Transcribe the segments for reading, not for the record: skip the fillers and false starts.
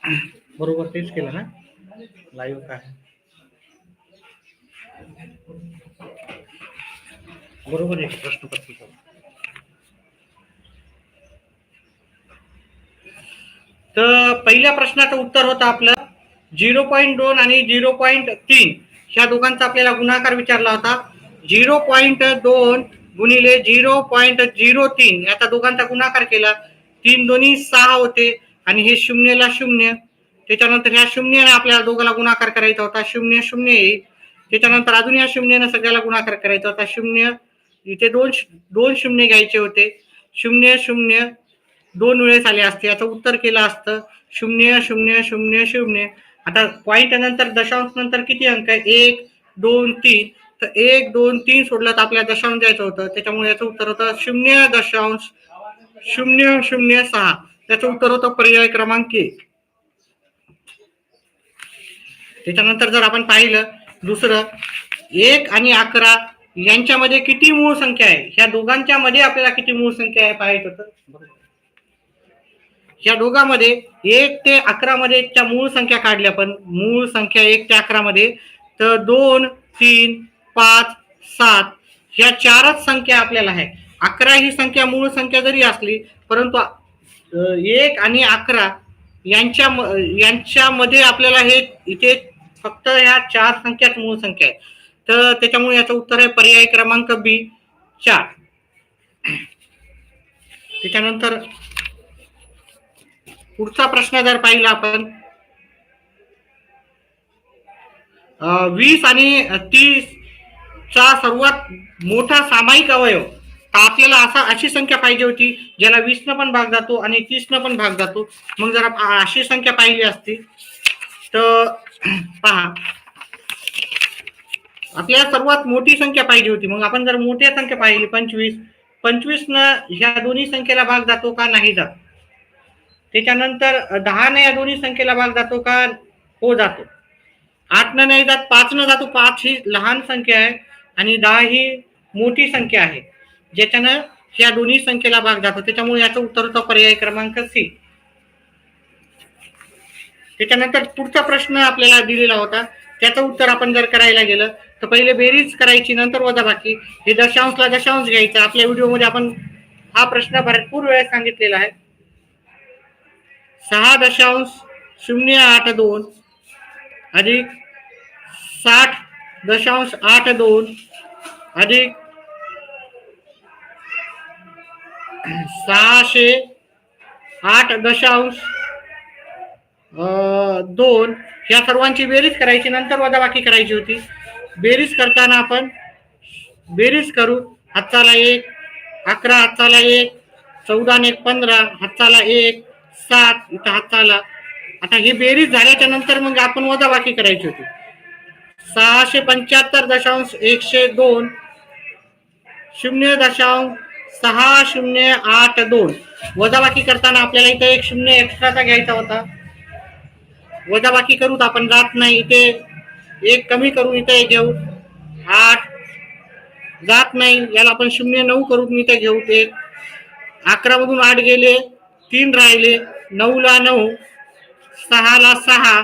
बरोबर तेच केलं ना लाईव्ह काय बरोबर आहे प्रश्नपत्रिका. तर पहिल्या प्रश्नाचं उत्तर होतं आपलं 0.2 आणि 0.3 ह्या दोघांचा आपल्याला गुणाकार विचारला होता. 0.2 गुणिले 0.03 याचा दोघांचा गुणाकार केला. 3 दोन्ही 6 होते आणि हे शून्यला शून्य. त्याच्यानंतर ह्या शून्याने आपल्याला दोघांना गुणाकार करायचा होता. शून्य शून्य येईल. त्याच्यानंतर अजून या शून्याने सगळ्याला गुणाकार करायचा होता. शून्य इथे दोन शून्य घ्यायचे होते. शून्य शून्य 2 वेळेस आले असते. याचं उत्तर केलं असतं 0 0 0 0. आता पॉईंट नंतर दशांश नंतर किती अंक आहे? 1 2 3. तर 1 2 3 सोडलं तर आपल्याला दशांश द्यायचं होतं. त्याच्यामुळे याचं उत्तर होतं 0.006. त्याचं उत्तर होतं पर्याय क्रमांक 1. त्याच्यानंतर जर आपण पाहिलं दुसरं 1 आणि 11 यांच्यामध्ये किती मूळ संख्या आहे? ह्या दोघांच्या मध्ये आपल्याला किती मूळ संख्या आहे पाहायचं होतं. या दोघांमध्ये 1 ते 11 मध्ये मूळ संख्या काढल्या. पण मूळ संख्या 1 ते 11 मध्ये तर 2 3 5 7 ह्या 4च संख्या आपल्याला आहे. 11 ही संख्या मूळ संख्या जरी असली परंतु 1 आणि 11 यांच्यामध्ये आपल्याला हे इथे फक्त ह्या 4 संख्याच मूळ संख्या आहे. तर त्याच्यामुळे याचं उत्तर आहे पर्याय क्रमांक बी 4. त्याच्यानंतर पुढचा प्रश्न जर पाहिला आपण 20 आणि 30 चा सर्वात मोठा सामायिक अवयव. तर आपल्याला अशी संख्या पाहिजे होती ज्याला 20 न पण भाग जातो आणि 30 न पण भाग जातो. मग जर अशी संख्या पाहिली असती तर पहा आपल्याला सर्वात मोठी संख्या पाहिजे होती. मग आपण जर मोठी संख्या पाहिली 25 न ह्या दोन्ही संख्येला भाग जातो का? नाही जात. त्याच्यानंतर 10 ने या दोन्ही संख्येला भाग जातो का? हो जातो. 8 न नाही जात, 5 न जातो. 5 ही लहान संख्या आहे आणि 10 ही मोठी संख्या आहे ज्याच्यानं या दोन्ही संख्येला भाग जातो. त्याच्यामुळे याचं उत्तर होतं पर्याय क्रमांक सी. त्याच्यानंतर पुढचा प्रश्न आपल्याला दिलेला होता. त्याचं उत्तर आपण जर करायला गेलं तर पहिले बेरीज करायची, नंतर वजाबाकी. हे दशांशला दशांश घ्यायचा. आपल्या व्हिडिओमध्ये आपण हा प्रश्न भरपूर वेळेस सांगितलेला आहे. 6.082 अधिक 60.82 अधिक 608.2 या सर्वांची बेरीज करायची, नंतर वजाबाकी करायची होती. बेरीज करताना आपण बेरीज करू. हातचाला 1, 11 हातचाला 1, 14 ने 15 हातचाला 1, 7 इथं हातचाला. आता ही बेरीज झाल्याच्या नंतर मग आपण वजाबाकी करायची होती. 675.102 0.6082 वजाबाकी करताना आपल्याला इथे एक शून्य एक्स्ट्राचा घ्यायचा होता. वजाबाकी करू आपण जात नाही. इथे एक कमी करून इथे घेऊ. 8 जात नाही. याला आपण 0.9 करून इथे घेऊ. ते 11 मधून 8 गेले, 3 राहिले. 9 ला 9, 6 ला 6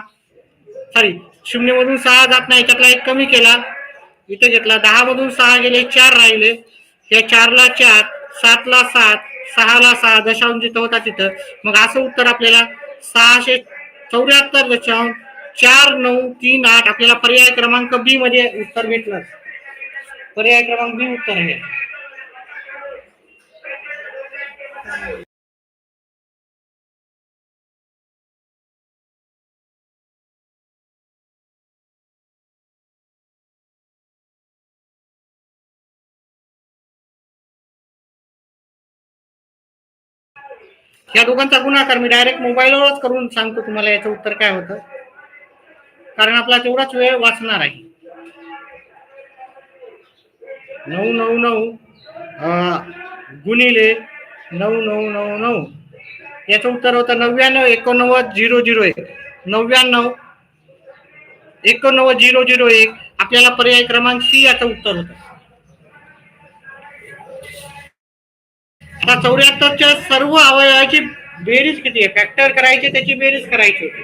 सॉरी 0 मधून 6 जात नाही. त्यातला एक कमी केला इथे घेतला. 10 मधून 6 गेले, 4 राहिले. या 4 ला 4, 7 ला 7, 6 ला 6 दशांश जिथं होता तिथं. मग असं उत्तर आपल्याला 674.4938 आपल्याला पर्याय क्रमांक बी मध्ये उत्तर भेटलं. पर्याय क्रमांक बी उत्तर आहे. या दोघांचा गुणाकार मी डायरेक्ट मोबाईलवरच करून सांगतो तुम्हाला याचं उत्तर काय होतं, कारण आपला तेवढाच वेळ वाचणार आहे. 999 गुणिले 9999 याचं उत्तर होतं 99,89,001. 99,89,001 आपल्याला पर्याय क्रमांक सी याचं उत्तर होतं. आता 74च्या सर्व अवयवाची बेरीज किती आहे, फॅक्टर करायचे, त्याची बेरीज करायची होती.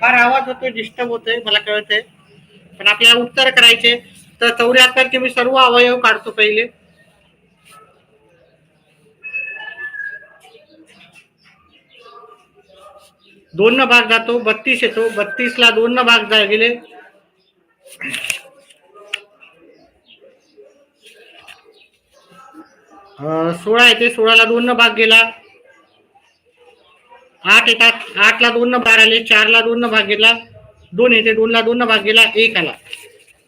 फार आवाज होतोय, डिस्टर्ब होतोय, मला कळतंय, पण आपल्याला उत्तर करायचे. तर 74 मी सर्व अवयव काढतो पहिले. दोन न भाग जातो, 32 येतो, 32ला 2 न भाग गेले, 16 येते, 16ला 2 न भाग गेला, 8 येतात, 8ला 2 न भाग आले, 4ला 2 न भाग गेला, 2 येते, 2ला 2 न भाग गेला, 1 आला.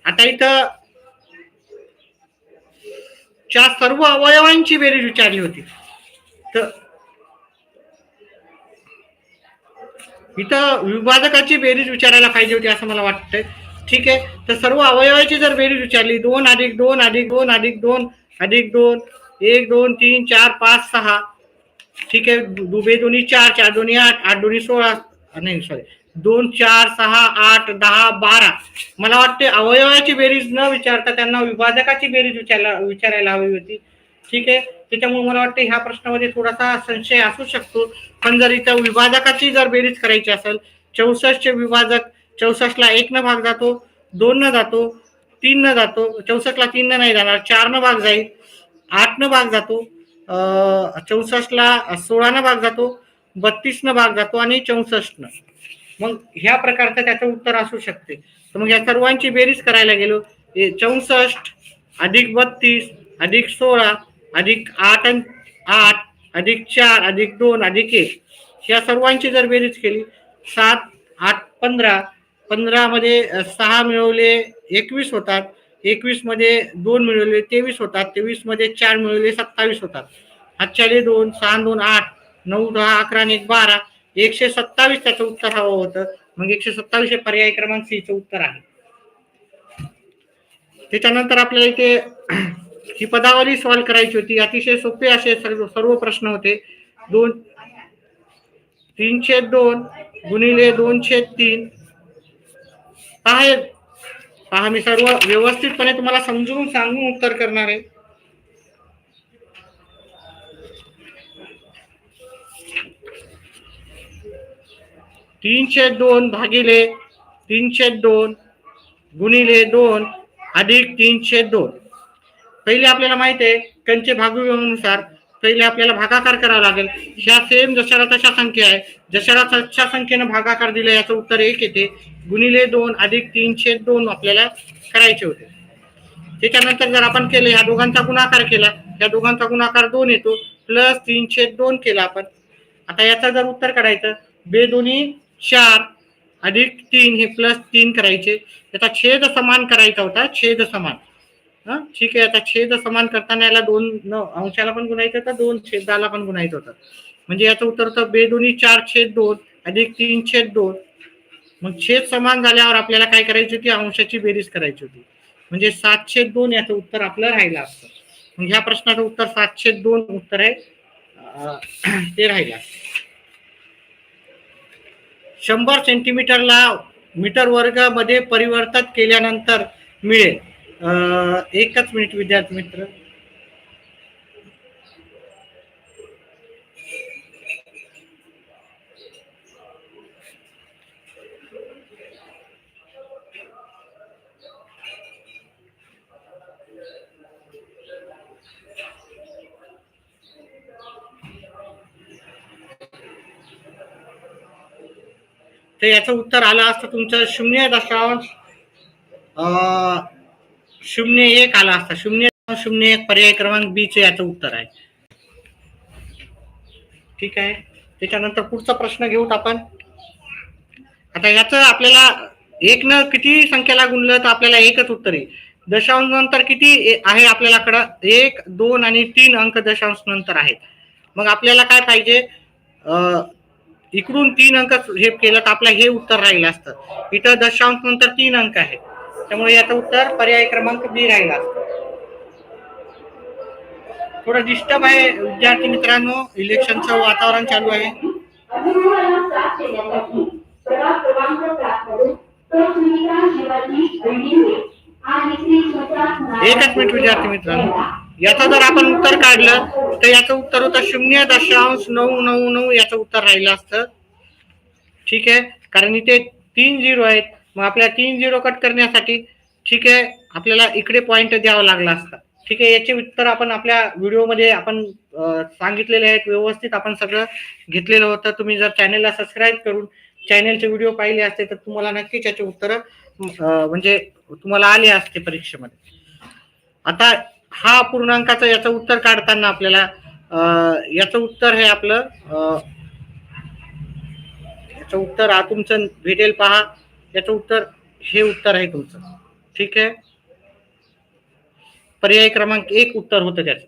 आता इथं च्या सर्व अवयवांची बेरीज विचारली होती. तर इथं विभाजकाची बेरीज विचारायला पाहिजे होती असं मला वाटतंय. ठीक आहे, तर सर्व अवयवाची जर बेरीज विचारली, 2 अधिक 2 अधिक 2 अधिक 2 अधिक 2, 1 2 3 4 5 6, ठीक आहे, दुबे दोन्ही 4, 4 दोन्ही 8, 8 दोन्ही 16, नाही सॉरी, 2 4 6 8 10 12. मला वाटते अवयवाची बेरीज न विचारता त्यांना विभाजकाची बेरीज विचारायला हवी होती. ठीक आहे, त्याच्यामुळे मला वाटतं ह्या प्रश्नामध्ये थोडासा संशय असू शकतो. पण जर इथं विभाजकाची जर बेरीज करायची असेल, 64 चे विभाजक, 64ला 1 न भाग जातो, 2 न जातो, 3 न जातो, 64ला 3 न नाही जाणार, 4 न भाग जाईल, 8 न भाग जातो, 64ला 16 न भाग जातो, 32 न भाग जातो आणि 64 न. मग ह्या प्रकारचं त्याचं उत्तर असू शकते. तर मग या सर्वांची बेरीज करायला गेलो, 64 अधिक 32 अधिक 16 अधिक 8 8 अधिक 4 अधिक 2 अधिक 1, या सर्वांची जर बेरीज केली, 7 8 15, 15 मध्ये 6 मिळवले 21 होतात, 21 मध्ये 2 मिळवले 23 होतात, 23 मध्ये 4 मिळवले 27 होतात. हातच्याले 2, 6 2 8, 9 10 11 आणि 1 12, 127 त्याचं उत्तर हवं होतं. मग 127 हे पर्याय क्रमांक सी चं उत्तर आहे. त्याच्यानंतर आपल्याला इथे ही पदावली सॉल्व्ह करायची होती. अतिशय सोपे असे सर्व प्रश्न होते. 3/2 गुणिले 2/3. पहा, मी सर्व व्यवस्थितपणे तुम्हाला समजून सांगून उत्तर करणार आहे. (3/2 भागिले 3/2 गुणिले 2 अधिक 3/2). पहिले आपल्याला माहित आहे कंचे भागविभागानुसार पहिले आपल्याला भागाकार करावा लागेल. ह्या सेम जशाला तशा संख्या आहे, जशाला तशा संख्येनं भागाकार दिला, याचं उत्तर 1 येते. गुणिले 2 अधिक 3/2 आपल्याला करायचे होते. त्याच्यानंतर जर आपण केले, ह्या दोघांचा गुणाकार केला, या दोघांचा गुणाकार 2 येतो, प्लस 3/2 केला आपण. आता याचं जर उत्तर काढायचं, 2 दोन्ही 4 अधिक 3 हे प्लस 3 करायचे, त्याचा छेद समान करायचा होता, छेद समान. ठीक आहे, आता छेद समान करताना याला 2 अंशाला पण गुणायचं होतं, 2 छेदाला पण गुणायचं होतं. म्हणजे याचं उत्तर होतं 2 दोन्ही 4/2 अधिक 3/2. मग छेद समान झाल्यावर आपल्याला काय करायची होती, अंशाची बेरीज करायची होती. म्हणजे 7/2 याचं उत्तर आपलं राहिलं असतं. मग ह्या प्रश्नाचं उत्तर 7/2 उत्तर आहे, ते राहिलं. 100 सेंटीमीटरला मीटर वर्ग मध्ये परिवर्तित केल्यानंतर मिळेल. एकच मिनिट विद्यार्थी मित्र. तर याचं उत्तर आलं असतं तुमचं 0.01 आला असता. 0.01 पर्याय क्रमांक बी चे याचं उत्तर आहे. ठीक आहे, त्याच्यानंतर पुढचा प्रश्न घेऊत आपण. आता याचं आपल्याला 1 न किती संख्याला गुणलं तर आपल्याला एकच उत्तर येईल. दशांश नंतर किती आहे आपल्याकडं, 1 2 आणि 3 अंक दशांश नंतर आहेत. मग आपल्याला काय पाहिजे, इकडून 3 अंक हे केलं तर आपलं हे उत्तर राहिलं असतं. इथं दशांश नंतर 3 अंक आहे, त्यामुळे याचं उत्तर पर्याय क्रमांक बी राहिला असतं. थोडं डिस्टर्ब आहे विद्यार्थी मित्रांनो, इलेक्शनचं वातावरण चालू आहे. एकच मिनिट विद्यार्थी मित्रांनो. याचं जर आपण उत्तर काढलं तर याचं उत्तर होतं 0.999 याचं उत्तर राहिलं असतं. ठीक आहे, कारण इथे 3 झिरो आहेत. मग आपल्या 3 झिरो कट करण्यासाठी ठीक आहे आपल्याला इकडे पॉइंट द्यावा लागला असता. ठीक आहे, याचे उत्तर आपण आपल्या व्हिडिओमध्ये आपण सांगितलेले आहेत, व्यवस्थित आपण सगळं घेतलेलं होतं. तुम्ही जर चॅनलला सबस्क्राईब करून चॅनलचे व्हिडिओ पाहिले असते तर तुम्हाला नक्कीच याचे उत्तर म्हणजे तुम्हाला आले असते परीक्षेमध्ये. आता हा पूर्णांकाचं याचं उत्तर काढताना आपल्याला याचं उत्तर हे आपलं याचं उत्तर तुमचं भेटेल पहा. याचं उत्तर हे उत्तर आहे तुमचं. ठीक आहे, पर्याय क्रमांक 1 उत्तर होतं त्याचं.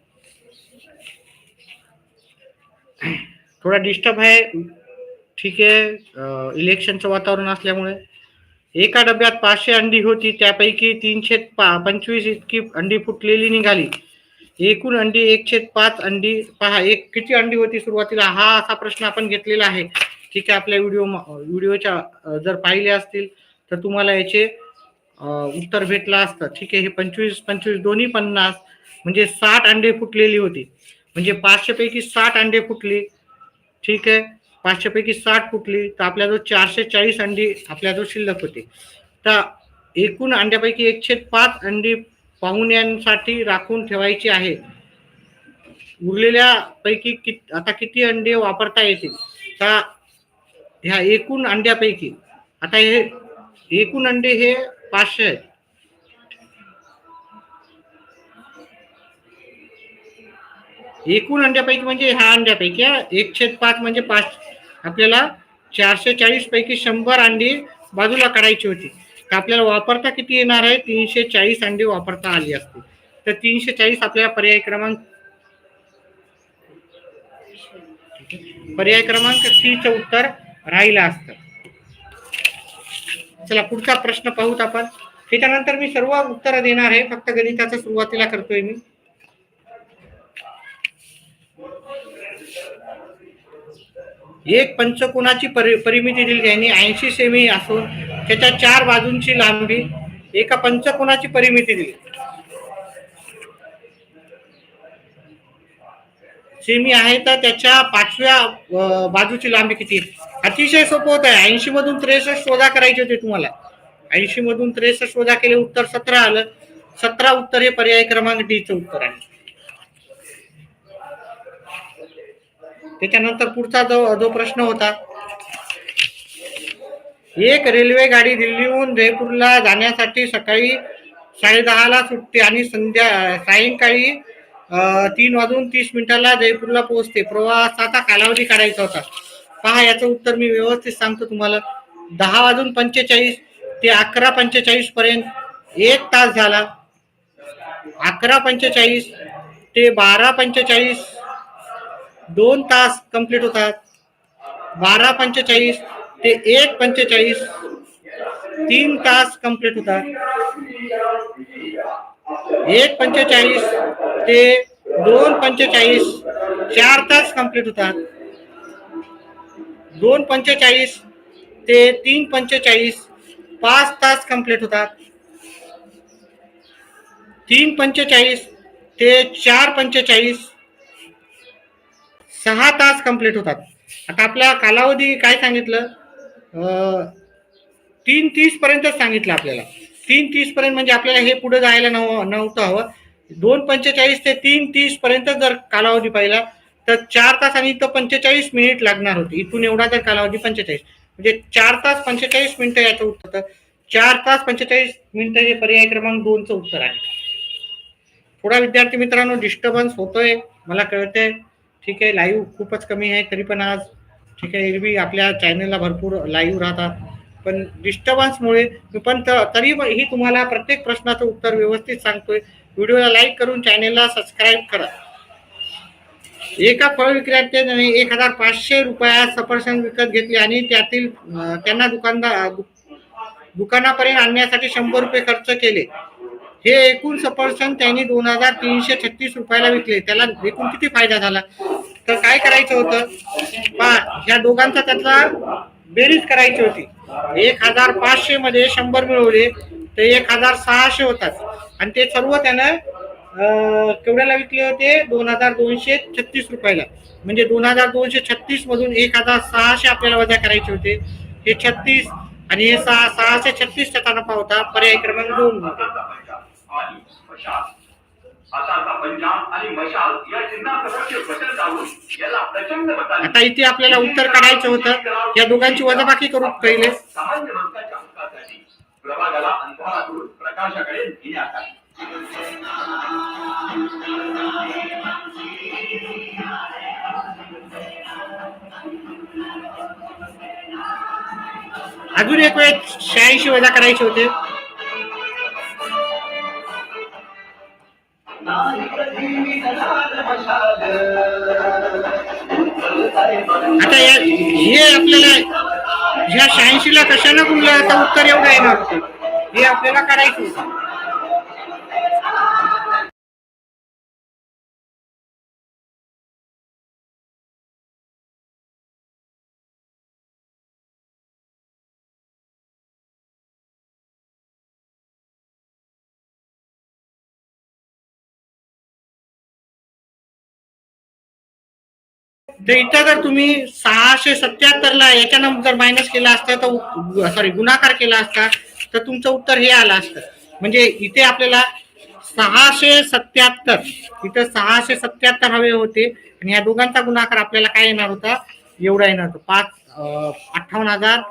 थोडा डिस्टर्ब आहे. ठीक आहे, इलेक्शनचं वातावरण असल्यामुळे. एका डब्यात 500 अंडी होती, त्यापैकी 325 इतकी अंडी फुटलेली निघाली. एकूण अंडी 1/5 अंडी पहा. किती अंडी होती सुरुवातीला, हा असा प्रश्न आपण घेतलेला आहे. ठीक आहे, आपल्या व्हिडिओच्या जर पाहिले असतील तर तुम्हाला याचे उत्तर भेटलं असतं. ठीक आहे, हे 25 दोन्ही 50 म्हणजे 60 अंडे फुटलेली होती. म्हणजे 500 पैकी 60 अंडे फुटली. ठीक आहे, 500 पैकी 60 फुटली तर आपल्याजवळ 440 अंडी आपल्याजवळ शिल्लक होते. तर एकूण अंड्यापैकी 1/5 अंडी पाहुण्यांसाठी राखून ठेवायची आहे. उरलेल्या पैकी आता किती अंडे वापरता येतील. तर ह्या एकूण अंड्यापैकी आता हे एकूण अंडे हे 500 आहेत. एकूण अंड्यापैकी म्हणजे ह्या अंड्यापैकी 1/5 म्हणजे 5. आपल्याला 440 पैकी 100 अंडी बाजूला काढायची होती. तर आपल्याला वापरता किती येणार आहे, 340 अंडी वापरता आली असते. तर 340 आपल्याला पर्याय क्रमांक सी चं उत्तर राहिलं असतं. चला पुढचा प्रश्न पाहूत आपण. त्याच्यानंतर मी सर्व उत्तर देणार आहे, फक्त गणिताचं सुरुवातीला करतोय मी. एक पंचकोनाची परिमिती दिली त्यांनी 80 सेमी असून त्याच्या 4 बाजूंची लांबी. एका पंचकोनाची परिमिती दिली सेमी आहे, तर त्याच्या 5व्या बाजूची लांबी किती. अतिशय सोपं होत आहे. 80 मधून 63 शोधा करायचे होते तुम्हाला. 80 मधून 63 शोधा केले, उत्तर 17 आलं. 17 उत्तर हे पर्याय क्रमांक डी चं उत्तर आहे. त्याच्यानंतर पुढचा जो प्रश्न होता, एक रेल्वे गाडी दिल्लीहून जयपूरला जाण्यासाठी सकाळी 10:30 सुटते आणि सायंकाळी 3:30 जयपूरला पोहोचते. प्रवासाचा कालावधी काढायचा होता. पहा, याचं उत्तर मी व्यवस्थित सांगतो तुम्हाला. 10:45 ते 11:45 पर्यंत 1 तास झाला. 11:45 ते 12:45 2 तास कंप्लीट होतात. 12:45 ते 1:45 3 तास कंप्लीट होतात. 1:45 ते 2:45 4 तास कंप्लीट होतात. 2:45 ते 3:45 5 तास कंप्लीट होतात. 3:45 ते 4:45 6 तास कंप्लीट होतात. आता आपला कालावधी काय सांगितलं, 3:30 पर्यंत सांगितलं आपल्याला. 3:30 पर्यंत म्हणजे आपल्याला हे पुढे जायला नव्हतं हवं. 2:45 ते 3:30 पर्यंत जर कालावधी पाहिला तर 4 तास आणि इथं 45 मिनिट लागणार होते. इथून एवढा जर कालावधी 45 म्हणजे 4 तास 45 मिनिटं याचं उत्तर. 4 तास 45 मिनिटं हे पर्याय क्रमांक 2 चं उत्तर आहे. थोडा विद्यार्थी मित्रांनो डिस्टर्बन्स होतोय, मला कळतंय. ठीक आहे, लाईव्ह खूपच कमी आहे तरी पण आज. ठीक आहे, एरवी आपल्या चॅनलला भरपूर लाईव्ह राहतात, पण डिस्टर्बन्समुळे पण तरीही तुम्हाला प्रत्येक प्रश्नाचं उत्तर व्यवस्थित सांगतोय. व्हिडिओला लाईक करून चॅनलला सबस्क्राईब करा. एका फळ विक्रेत्याने 1500 रुपयात सफरचंद विकत घेतले आणि त्यातील त्यांना दुकानापर्यंत आणण्यासाठी 100 रुपये खर्च केले. हे एकूण सफरचंद त्यांनी 2336 रुपयाला विकले. त्याला एकूण किती फायदा झाला. तर काय करायचं होतं, ह्या दोघांचा त्यातला बेरीज करायची होती. 1500 मध्ये 100 मिळवले तर 1600 होतात आणि ते सर्व त्यानं केवढ्याला विकले होते? 2236 रुपयाला. म्हणजे 2236 मधून 1600 आपल्याला वजा करायचे होते. हे 36 आणि हे 636 चा नफा होता. पर्याय क्रमांक 2 मध्ये. आता इथे आपल्याला उत्तर काढायचं होतं. या दोघांची वजाबाकी करू पहिले. प्रभागाला अंधारातून प्रकाशाकडे नेण्यात आले. अजून एक वेळ 86 वजा करायचे होते. आता हे आपल्याला ह्या 86 ला कशाला गुणलं? आता उत्तर एवढं येणार होतं. हे आपल्याला काढायचं होतं. तर इथं जर तुम्ही 677 ला याच्यानं जर मायनस केला असता तर सॉरी गुणाकार केला असता तर तुमचं उत्तर हे आलं असतं. म्हणजे इथे आपल्याला 677 इथं 677 हवे होते आणि या दोघांचा गुणाकार आपल्याला काय येणार होता? एवढा येणार होता. 58,000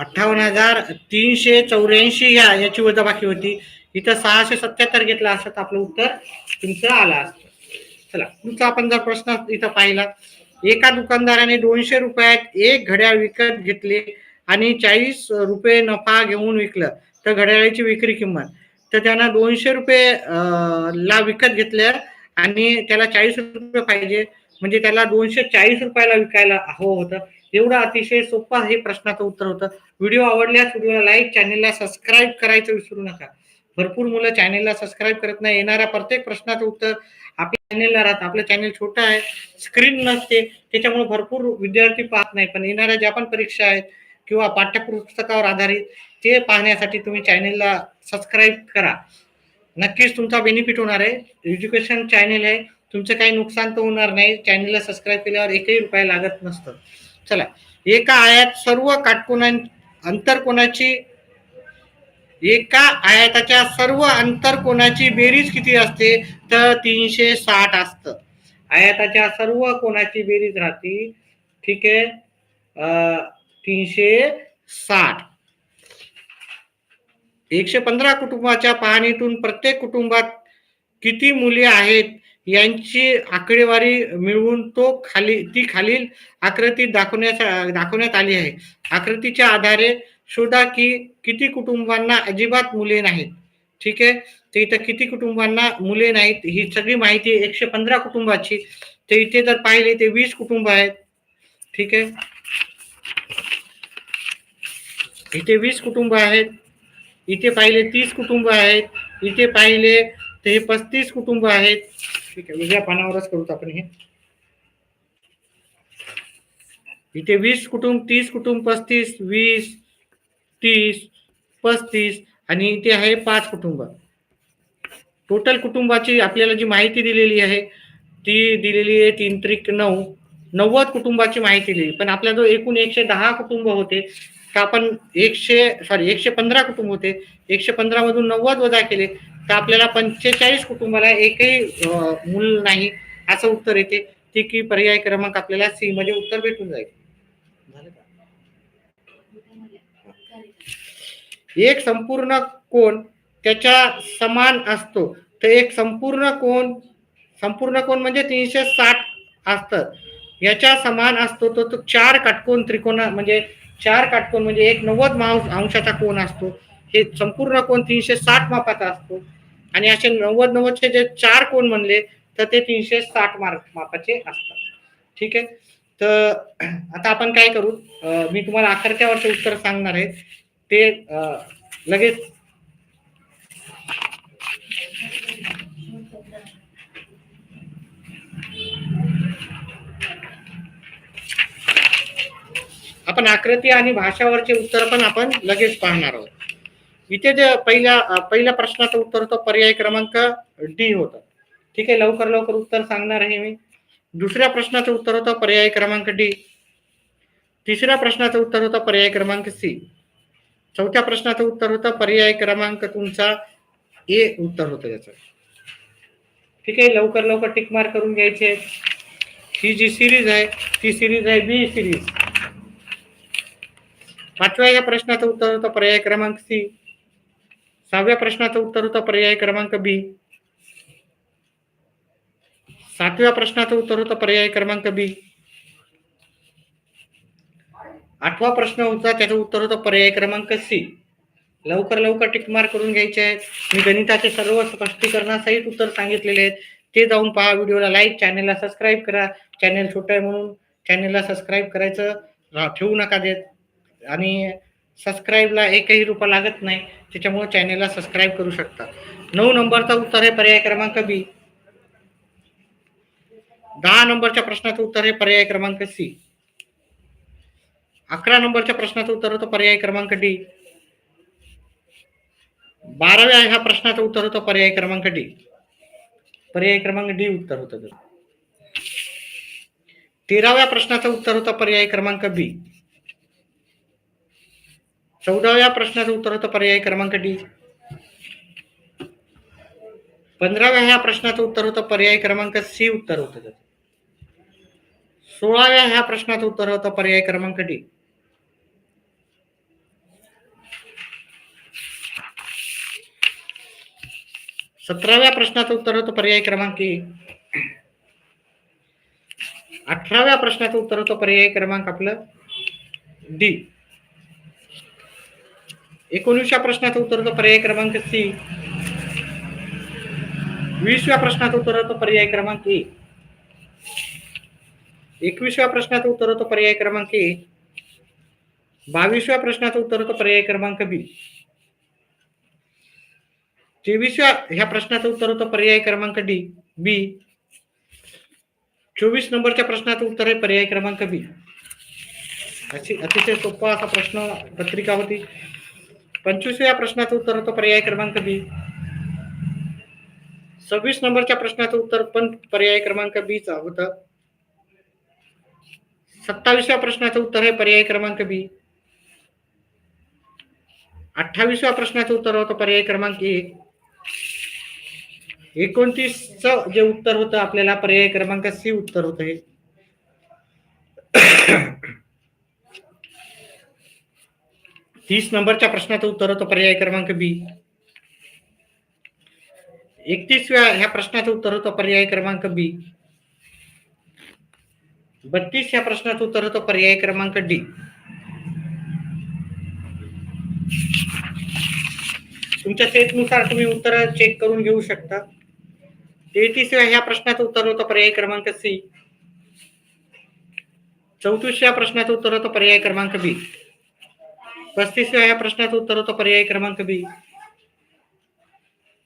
58,384 याची वजाबाकी होती. इथं 677 घेतला असता तर आपलं उत्तर तुमचं आलं असतं. चला पुढचा आपण जर प्रश्न इथं पाहिला. एका दुकानदाराने 200 रुपयात एक घड्याळ विकत घेतले आणि 40 रुपये नफा घेऊन विकलं तर घड्याळाची विक्री किंमत. तर त्यानं 200 रुपये ला विकत घेतलं आणि त्याला 40 रुपये पाहिजे. म्हणजे त्याला 240 रुपयाला विकायला हवं होतं. एवढं अतिशय सोपं हे प्रश्नाचं उत्तर होतं. व्हिडिओ आवडल्यास व्हिडिओला लाईक, चॅनेलला सबस्क्राईब करायचं विसरू नका. भरपूर मुलं चॅनेलला सबस्क्राईब करत नाही. येणाऱ्या प्रत्येक प्रश्नाचं उत्तर आपल्या चॅनेलला राहतं. आपलं चॅनेल छोटं आहे, स्क्रीन नसते, त्याच्यामुळे भरपूर विद्यार्थी पाहत नाही. पण येणाऱ्या ज्या पण परीक्षा आहेत किंवा पाठ्यपुस्तकावर आधारित ते पाहण्यासाठी तुम्ही चॅनेलला सबस्क्राईब करा. नक्कीच तुमचा बेनिफिट होणार आहे. एज्युकेशन चॅनेल आहे, तुमचं काही नुकसान तर होणार नाही. चॅनेलला सबस्क्राईब केल्यावर 1ही रुपया लागत नसतं. चला, एका आयात सर्व एका आयताच्या सर्व अंतरकोनाची बेरीज किती असते? तर 360 असतं. आयताच्या सर्व कोणाची बेरीज राहते, ठीक आहे, 360. 115 कुटुंबाच्या पाहणीतून प्रत्येक कुटुंबात किती मुले आहेत यांची आकडेवारी मिळवून ती खालील आकृतीत दाखवण्यात आली आहे. आकृतीच्या आधारे शोधा की किती कुटुंबांना अजिबात मुले नाहीत. ठीक आहे, तर इथं किती कुटुंबांना मुले नाहीत ही सगळी माहिती 115 कुटुंबाची. तर इथे जर पाहिले ते 20 कुटुंब आहेत. ठीक आहे, इथे 20 कुटुंब आहेत. इथे पाहिले 30 कुटुंब आहेत. इथे पाहिले तर हे 35 कुटुंब आहेत. ठीक आहे, वेगळ्या पानावरच करू आपण हे. इथे 20 कुटुंब, 30 कुटुंब, 35, 20, 30, 35 आणि इथे आहे 5 कुटुंब. टोटल कुटुंबाची आपल्याला जी माहिती दिलेली आहे ती दिलेली आहे 3 त्रिक 9, 90 कुटुंबाची माहिती दिली. पण आपल्या जो एकूण 110 कुटुंब होते तर आपण 115 कुटुंब होते. 115 मधून 90 वजा केले तर आपल्याला 45 कुटुंबाला एकही मूल नाही असं उत्तर येते. ते की पर्याय क्रमांक आपल्याला सी मध्ये उत्तर भेटून जाईल. एक संपूर्ण कोण त्याच्या समान असतो. तर एक संपूर्ण कोण म्हणजे 360 असतं. याच्या समान असतो तो 4 काटकोन त्रिकोण म्हणजे 4 काटकोन म्हणजे एक 90 अंशाचा कोण असतो. हे संपूर्ण कोण 360 मापाचा असतो आणि असे 90-90चे जे 4 कोण म्हणले तर ते 360 मापाचे असतात. ठीक आहे, तर आता आपण काय करू, मी तुम्हाला अखेरच्या वर्षी उत्तर सांगणार आहे ते लगेच. आपण आकृती आणि भाषावरचे उत्तर पण आपण लगेच पाहणार आहोत. इथे जे पहिल्या प्रश्नाचं उत्तर होतं पर्याय क्रमांक डी होतं. ठीक आहे, लवकर उत्तर सांगणार आहे मी. दुसऱ्या प्रश्नाचं उत्तर होतं पर्याय क्रमांक डी. तिसऱ्या प्रश्नाचं उत्तर होतं पर्याय क्रमांक सी. चौथ्या प्रश्नाचं उत्तर होतं पर्याय क्रमांक तुमचा ए उत्तर होतं याचं. ठीक आहे, लवकर टिक मार्क करून घ्यायचे. ही जी सिरीज आहे ती सिरीज आहे बी सिरीज. पाचव्या या प्रश्नाचं उत्तर होतं पर्याय क्रमांक सी. सहाव्या प्रश्नाचं उत्तर होतं पर्याय क्रमांक बी. सातव्या प्रश्नाचं उत्तर होतं पर्याय क्रमांक बी. आठवा प्रश्न होता त्याचं उत्तर होतं पर्याय क्रमांक सी. लवकर टिक मार्क करून घ्यायचे आहेत. मी गणिताचे सर्व स्पष्टीकरणासहित उत्तर सांगितलेले आहेत, ते जाऊन पहा. व्हिडिओला लाईक, चॅनलला सबस्क्राईब करा. चॅनल छोटं आहे म्हणून चॅनलला सबस्क्राईब करायचं ठेवू नका देत. आणि सबस्क्राईबला एकही रुपया लागत नाही, त्याच्यामुळे चॅनलला सबस्क्राईब करू शकता. 9 नंबरचा उत्तर आहे पर्याय क्रमांक बी. 10 नंबरच्या प्रश्नाचं उत्तर आहे पर्याय क्रमांक सी. 11 नंबरच्या प्रश्नाचं उत्तर होतं पर्याय क्रमांक डी. 12व्या ह्या प्रश्नाचं उत्तर होतं पर्याय क्रमांक डी. पर्याय क्रमांक डी उत्तर होतं. 13व्या प्रश्नाचं उत्तर होतं पर्याय क्रमांक बी. 14व्या प्रश्नाचं उत्तर होतं पर्याय क्रमांक डी. 15व्या ह्या प्रश्नाचं उत्तर होतं पर्याय क्रमांक सी उत्तर होतं. 16व्या ह्या प्रश्नाचं उत्तर होतं पर्याय क्रमांक डी. 17व्या प्रश्नाचं उत्तर होतं पर्याय क्रमांक ए. 18व्या प्रश्नाचं उत्तर होतं पर्याय क्रमांक आपलं डी. 19व्या प्रश्नाचं उत्तर होतं पर्याय क्रमांक सी. 20व्या प्रश्नाचं उत्तर होतं पर्याय क्रमांक ए. 21व्या प्रश्नाचं उत्तर होतं पर्याय क्रमांक ए. 22व्या प्रश्नाचं उत्तर होतं पर्याय क्रमांक बी. 23व्या ह्या प्रश्नाचं उत्तर होतं पर्याय क्रमांक डी बी. 24 नंबरच्या प्रश्नाचं उत्तर आहे पर्याय क्रमांक बी. अतिशय सोपा असा प्रश्न पत्रिका होती. 25व्या प्रश्नाचं उत्तर होतं पर्याय क्रमांक बी. 26 नंबरच्या प्रश्नाचं उत्तर पण पर्याय क्रमांक बीच होतं. 27व्या प्रश्नाचं उत्तर आहे पर्याय क्रमांक बी. 28व्या प्रश्नाचं उत्तर होतं पर्याय क्रमांक ए. 29चं जे उत्तर होतं आपल्याला पर्याय क्रमांक सी उत्तर होतं हे. 30 नंबरच्या प्रश्नाचं उत्तर होतं पर्याय क्रमांक बी. 31व्या ह्या प्रश्नाचं उत्तर होतं पर्याय क्रमांक बी. 32 ह्या प्रश्नाचं उत्तर होतं पर्याय क्रमांक डी. तुमच्या सेटनुसार तुम्ही उत्तर चेक करून घेऊ शकता. 33व्या ह्या प्रश्नाचं उत्तर होतं पर्याय क्रमांक सी. 34व्या प्रश्नाचं उत्तर होतं पर्याय क्रमांक बी. 35व्या ह्या प्रश्नाचं उत्तर होतं पर्याय क्रमांक बी.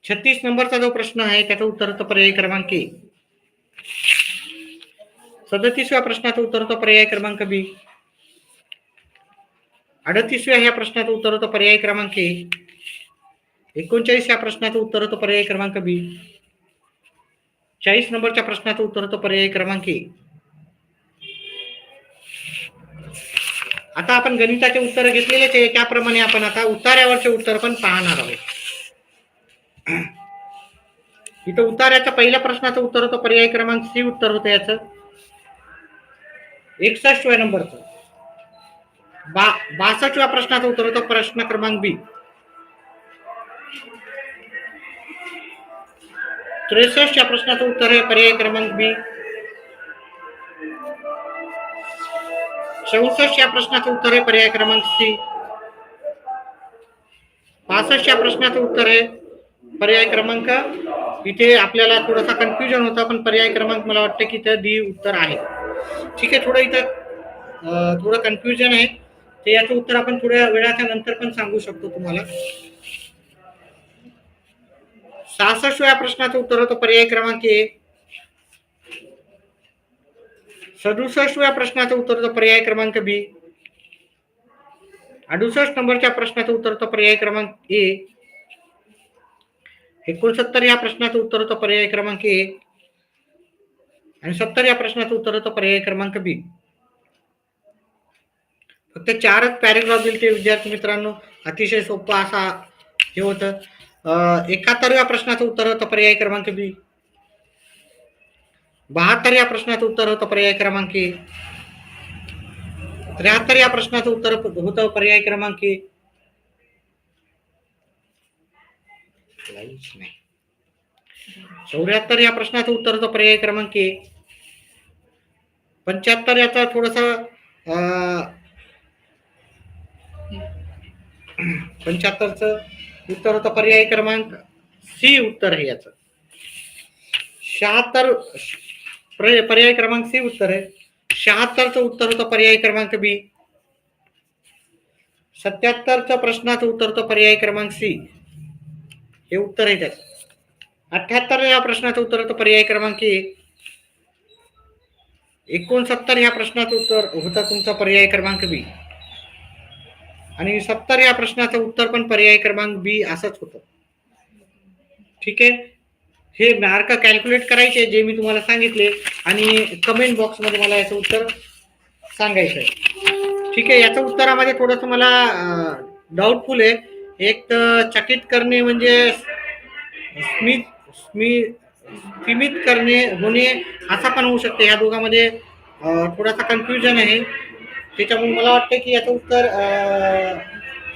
36 नंबरचा जो प्रश्न आहे त्याचं उत्तर होतं पर्याय क्रमांक ए. 37व्या प्रश्नाचं उत्तर होतं पर्याय क्रमांक बी. 38व्या ह्या प्रश्नाचं उत्तर होतं पर्याय क्रमांक ए. 39 या प्रश्नाचं उत्तर होतं पर्याय क्रमांक बी. 40 नंबरच्या प्रश्नाचं उत्तर होतं पर्याय क्रमांक ए. आता आपण गणिताचे उत्तर घेतलेलेच आहे, त्याप्रमाणे आपण आता उतार्यावरचे उत्तर पण पाहणार आहोत. इथं उतार्याच्या पहिल्या प्रश्नाचं उत्तर होतं पर्याय क्रमांक सी उत्तर होतं याचं. 61व्या नंबरचं. 62व्या प्रश्नाचं उत्तर होतं प्रश्न क्रमांक बी. 63 प्रश्नाचं उत्तर आहे पर्याय क्रमांक बी. 64 प्रश्नाचं उत्तर आहे पर्याय क्रमांक सी. 65 प्रश्नाचं उत्तर आहे पर्याय क्रमांक, इथे आपल्याला थोडासा कन्फ्युजन होता पण पर्याय क्रमांक मला वाटतं की इथं डी उत्तर आहे. ठीक आहे, थोडं इथं थोडं कन्फ्युजन आहे, ते याचं उत्तर आपण थोड्या वेळाच्या नंतर पण सांगू शकतो तुम्हाला. 66व्या प्रश्नाचं उत्तर होतं पर्याय क्रमांक ए. 67व्या प्रश्नाचं उत्तर होतं पर्याय क्रमांक बी. 68 नंबरच्या प्रश्नाचं उत्तर होतं पर्याय क्रमांक ए. 69 या प्रश्नाचं उत्तर होतं पर्याय क्रमांक ए. आणि 70 या प्रश्नाचं उत्तर होतं पर्याय क्रमांक बी. फक्त 4च पॅरेग्राफ दिले ते विद्यार्थी मित्रांनो, अतिशय सोपं असा हे होतं. 71 या प्रश्नाचं उत्तर होतं पर्याय क्रमांक बी. 72 या प्रश्नाचं उत्तर होतं पर्याय क्रमांक ए. 73 या प्रश्नाचं उत्तर होतं पर्याय क्रमांक ए. 74 या प्रश्नाचं उत्तर होतं पर्याय क्रमांक ए. 75 याचा थोडस 75चं उत्तर होतं पर्याय क्रमांक सी उत्तर आहे याचं. 76 पर्याय क्रमांक सी उत्तर आहे. 76चं उत्तर होतं पर्याय क्रमांक बी. 77च्या प्रश्नाचं उत्तर होतं पर्याय क्रमांक सी, हे उत्तर आहे त्याचं. 78 या प्रश्नाचं उत्तर होतं पर्याय क्रमांक ए. 69 या प्रश्नाचं उत्तर होतं तुमचा पर्याय क्रमांक बी. आणि 70 या प्रश्नाचं उत्तर पण पर्याय क्रमांक बी असंच होतं. ठीक आहे, हे मार्क कॅल्क्युलेट करायचे जे मी तुम्हाला सांगितले आणि कमेंट बॉक्स मध्ये मला याचं उत्तर सांगायचं आहे. ठीक आहे, याचं उत्तरामध्ये थोडंसं मला डाऊटफुल आहे. एक तर चकित करणे म्हणजे सीमित करणे होणे असा पण होऊ शकते. या दोघांमध्ये थोडासा कन्फ्युजन आहे. त्याच्यामुळे मला वाटतं की याचं उत्तर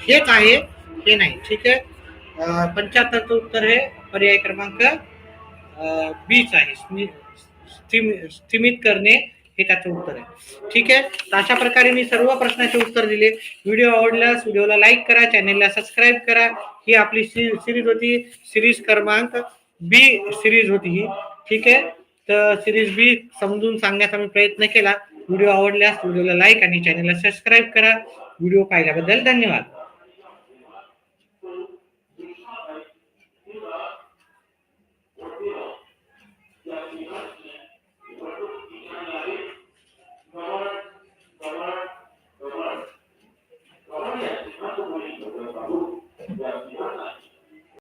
हेच आहे, हे नाही. ठीक आहे, 75चं उत्तर हे पर्याय क्रमांक बीच आहे. स्थिमित करणे हे त्याचं उत्तर आहे. ठीक आहे, तर अशा प्रकारे मी सर्व प्रश्नाचे उत्तर दिले. व्हिडिओ आवडल्यास व्हिडिओला लाईक करा, चॅनेलला सबस्क्राईब करा. ही आपली सिरीज होती, सिरीज क्रमांक बी सिरीज होती ही. ठीक आहे, तर सिरीज बी समजून सांगण्याचा मी प्रयत्न केला. व्हिडिओ आवडल्यास व्हिडिओला लाईक आणि चॅनेलला सबस्क्राईब करा. व्हिडिओ पाहिल्याबद्दल धन्यवाद.